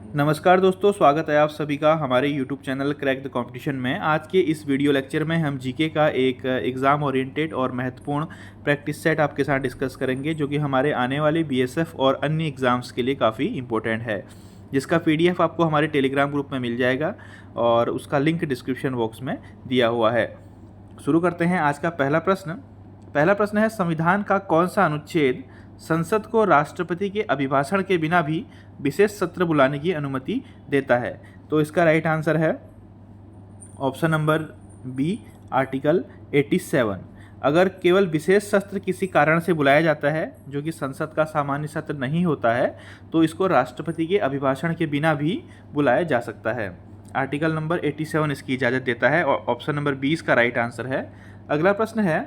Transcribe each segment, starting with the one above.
नमस्कार दोस्तों, स्वागत है आप सभी का हमारे YouTube channel crack the competition में। आज के इस वीडियो लेक्चर में हम जीके का एक एग्ज़ाम ओरिएंटेड और महत्वपूर्ण प्रैक्टिस सेट आपके साथ डिस्कस करेंगे, जो कि हमारे आने वाले बीएसएफ और अन्य एग्ज़ाम्स के लिए काफ़ी इंपॉर्टेंट है, जिसका पीडीएफ आपको हमारे टेलीग्राम ग्रुप में मिल जाएगा और उसका लिंक डिस्क्रिप्शन बॉक्स में दिया हुआ है। शुरू करते हैं आज का पहला प्रश्न है, संविधान का कौन सा अनुच्छेद संसद को राष्ट्रपति के अभिभाषण के बिना भी विशेष सत्र बुलाने की अनुमति देता है? तो इसका राइट आंसर है ऑप्शन नंबर बी, आर्टिकल 87। अगर केवल विशेष सत्र किसी कारण से बुलाया जाता है, जो कि संसद का सामान्य सत्र नहीं होता है, तो इसको राष्ट्रपति के अभिभाषण के बिना भी बुलाया जा सकता है। आर्टिकल नंबर 87 इसकी इजाज़त देता है और ऑप्शन नंबर 20 का राइट आंसर है। अगला प्रश्न है,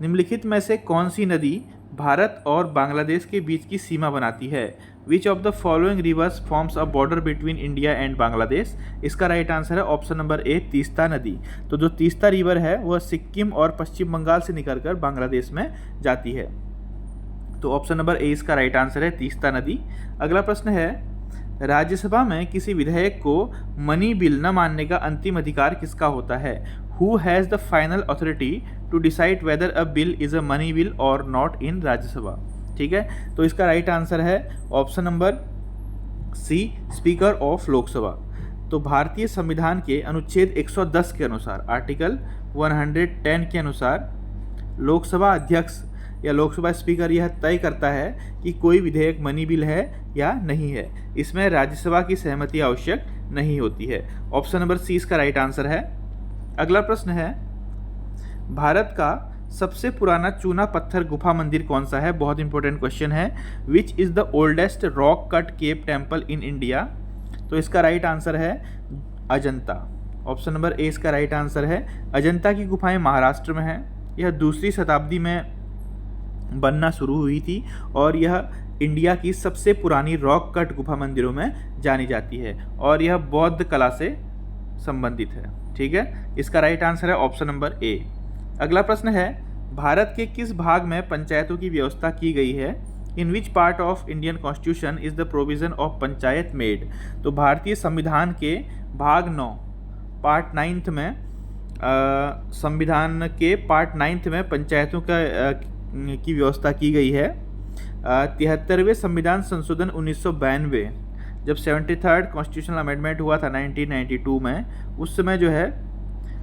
निम्नलिखित में से कौन सी नदी भारत और बांग्लादेश के बीच की सीमा बनाती है? Which of the following rivers forms a border between India and Bangladesh? इसका राइट आंसर है ऑप्शन नंबर ए, तीस्ता नदी। तो जो तीस्ता रिवर है वह सिक्किम और पश्चिम बंगाल से निकलकर बांग्लादेश में जाती है। तो ऑप्शन नंबर ए इसका राइट आंसर है, तीस्ता नदी। अगला प्रश्न है, राज्यसभा में किसी विधेयक को मनी बिल न मानने का अंतिम अधिकार किसका होता है? Who has the final authority to decide whether a bill is a money bill or not in Rajya Sabha? ठीक है, तो इसका राइट आंसर है option number C, speaker of Lok Sabha. तो भारतीय संविधान के अनुच्छेद 110 के अनुसार, आर्टिकल 110 के अनुसार लोकसभा अध्यक्ष या लोकसभा स्पीकर यह तय करता है कि कोई विधेयक मनी बिल है या नहीं है। इसमें राज्यसभा की सहमति आवश्यक नहीं होती है। ऑप्शन नंबर सी इसका राइट आंसर है। अगला प्रश्न है, भारत का सबसे पुराना चूना पत्थर गुफा मंदिर कौन सा है? बहुत इंपॉर्टेंट क्वेश्चन है। Which is the oldest rock cut cave temple in India? तो इसका राइट आंसर है अजंता। ऑप्शन नंबर ए इसका राइट आंसर है। अजंता की गुफाएं महाराष्ट्र में हैं। यह 2वीं शताब्दी में बनना शुरू हुई थी और यह इंडिया की सबसे पुरानी रॉक कट गुफा मंदिरों में जानी जाती है और यह बौद्ध कला से संबंधित है। ठीक है, इसका राइट आंसर है ऑप्शन नंबर ए। अगला प्रश्न है, भारत के किस भाग में पंचायतों की व्यवस्था की गई है? In which part of Indian constitution is the provision of panchayat made? तो भारतीय संविधान के भाग 9 पार्ट 9 में संविधान के पार्ट 9 में पंचायतों की व्यवस्था की गई है। 73वें संविधान संशोधन 1992, जब 73rd कॉन्स्टिट्यूशनल अमेंडमेंट हुआ था 1992 में, उस समय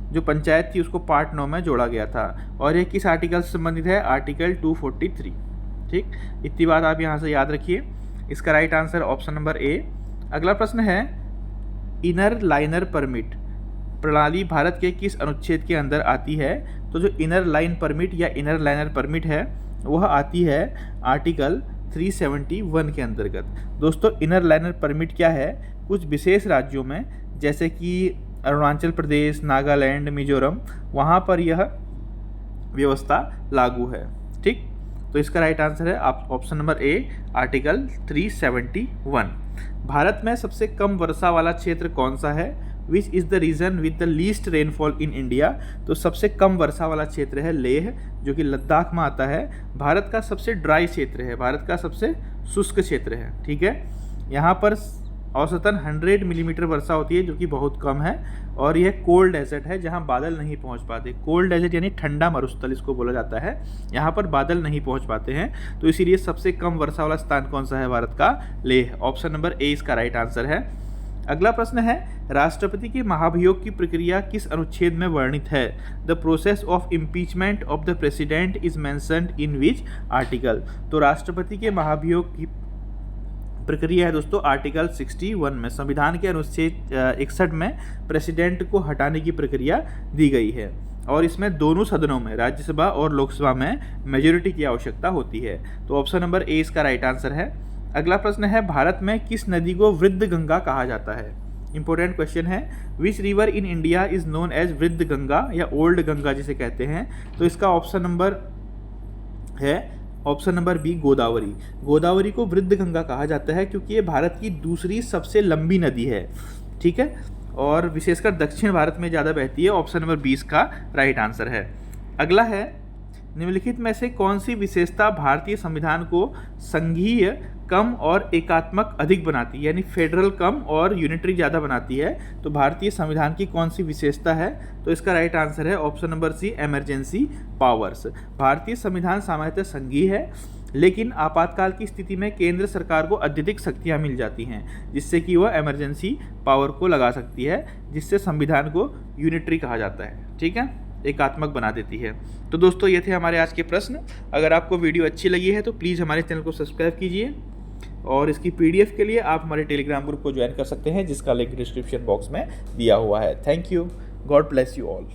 जो पंचायत थी उसको पार्ट 9 में जोड़ा गया था। और ये किस आर्टिकल से संबंधित है? आर्टिकल 243। ठीक, इतनी बात आप यहाँ से याद रखिए। इसका राइट आंसर ऑप्शन नंबर ए। अगला प्रश्न है, इनर लाइनर परमिट प्रणाली भारत के किस अनुच्छेद के अंदर आती है? तो जो इनर लाइन परमिट या इनर लाइनर परमिट है वह आती है आर्टिकल 371 के अंतर्गत। दोस्तों, इनर लाइनर परमिट क्या है? कुछ विशेष राज्यों में जैसे कि अरुणाचल प्रदेश, नागालैंड, मिजोरम, वहाँ पर यह व्यवस्था लागू है। ठीक, तो इसका राइट आंसर है ऑप्शन नंबर ए, आर्टिकल 371। भारत में सबसे कम वर्षा वाला क्षेत्र कौन सा है? Which is the region with the least rainfall in India? तो सबसे कम वर्षा वाला क्षेत्र है लेह, जो कि लद्दाख में आता है। भारत का सबसे ड्राई क्षेत्र है, भारत का सबसे शुष्क क्षेत्र है। ठीक है, यहाँ पर औसतन 100 मिलीमीटर वर्षा होती है, जो कि बहुत कम है। और यह कोल्ड डेजर्ट है, जहाँ बादल नहीं पहुँच पाते। कोल्ड डेजर्ट यानी ठंडा मरुस्थल इसको बोला जाता है। यहाँ पर बादल नहीं पहुँच पाते हैं, तो इसीलिए सबसे कम वर्षा वाला स्थान कौन सा है भारत का? लेह। ऑप्शन नंबर ए इसका राइट आंसर है। अगला प्रश्न है, राष्ट्रपति के महाभियोग की प्रक्रिया किस अनुच्छेद में वर्णित है? The process of impeachment of the president is mentioned in which article? तो राष्ट्रपति के महाभियोग की प्रक्रिया है दोस्तों आर्टिकल 61 में। संविधान के अनुच्छेद 61 में प्रेसिडेंट को हटाने की प्रक्रिया दी गई है और इसमें दोनों सदनों में, राज्यसभा और लोकसभा में, मेजोरिटी की आवश्यकता होती है। तो ऑप्शन नंबर ए इसका राइट आंसर है। अगला प्रश्न है, भारत में किस नदी को वृद्ध गंगा कहा जाता है? इंपॉर्टेंट क्वेश्चन है। Which river in India is known as Vriddha Ganga या ओल्ड गंगा जिसे कहते हैं? तो इसका ऑप्शन नंबर है option number B, Godavari. Godavari को वृद्ध गंगा कहा जाता है क्योंकि ये भारत की दूसरी सबसे लंबी नदी है। ठीक है, और विशेषकर दक्षिण भारत में ज़्यादा बहती है। ऑप्शन नंबर 20 का राइट आंसर है। अगला है, निम्नलिखित में से कौन सी विशेषता भारतीय संविधान को संघीय कम और एकात्मक अधिक बनाती है, यानी फेडरल कम और यूनिटरी ज़्यादा बनाती है? तो भारतीय संविधान की कौन सी विशेषता है? तो इसका राइट आंसर है option number C, emergency powers. भारतीय संविधान सामान्यतः संघीय है, लेकिन आपातकाल की स्थिति में केंद्र सरकार को अत्यधिक शक्तियाँ मिल जाती हैं, जिससे कि वह इमरजेंसी पावर को लगा सकती है, जिससे संविधान को यूनिटरी कहा जाता है। ठीक है, एकात्मक बना देती है। तो दोस्तों ये थे हमारे आज के प्रश्न। अगर आपको वीडियो अच्छी लगी है तो प्लीज़ हमारे चैनल को सब्सक्राइब कीजिए, और इसकी पीडीएफ के लिए आप हमारे टेलीग्राम ग्रुप को ज्वाइन कर सकते हैं, जिसका लिंक डिस्क्रिप्शन बॉक्स में दिया हुआ है। Thank you, God bless you all.